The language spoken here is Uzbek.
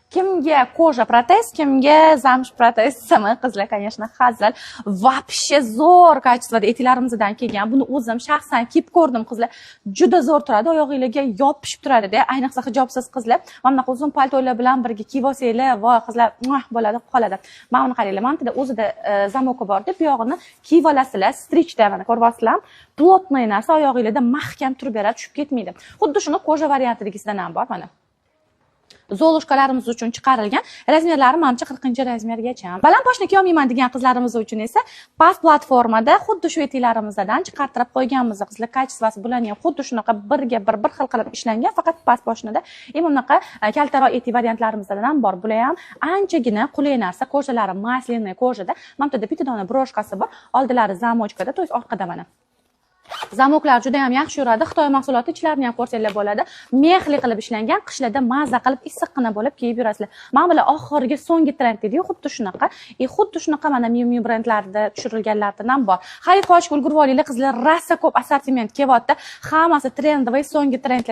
Kimga koja protez, kimga zamsh protez desami, qizlar, конечно, hazil. Вообще zo'r kачествоda etiklarimizdan kelgan. Buni o'zim shaxsan kiyib ko'rdim, qizlar. Juda zo'r turadi, oyog'ingizga yopishib turadi-da, ayniqsa hijobsiz qizlar. Mana bunaqa uzun paltolar bilan birga kiyib olsanglar, voy qizlar, bo'ladi, qoladi. Mana buni qaranglar, mana o'zida zamoki bor-da, bu yog'ini kiyib olasizlar, strichda mana ko'ryapsizlar. Plotnoy narsa oyog'ingizda mahkam turib beradi, tushib ketmaydi. Xuddi shuni koja variantidagisidan ham bor mana. Zolushkalarimiz uchun chiqarilgan. Razmerlari menimcha 40-razmergacha. Baland poshna kiyolmayman degan qizlarimiz uchun esa past platformada xuddi shu etiklarimizdan chiqartirib qo'yganmiz. Qizlar kачествоsi bilan ham xuddi shunaqa birga bir xil qilib ishlangan, faqat past poshnada. Bunaqa kaltaroq etik variantlarimizdan ham bor. Bular ham anchagina qulay narsa, kojalari maslinniy kojada. Mana bu yerda bitta dona broshkasi bor. Oldilari zamochkada, to есть orqada mana. Zamoklar juda ham yaxshi yuradi. Xitoy mahsuloti ichlarini ham ko'rsanglar bo'ladi. Mexli qilib ishlangan, qishlarda maza qilib issiqqina bo'lib kiyib yurasizlar. Mana bular oxirgi so'nggi trend dedi-yu, xuddi shunaqa. Xuddi shunaqa mana Miu Miu brendlarida tushirilganlardan ham bor. Xarid qilishga ulgurib olinglar, qizlar, rosa ko'p assortiment kelyapti. Hammasi trendvoy, so'nggi trendlar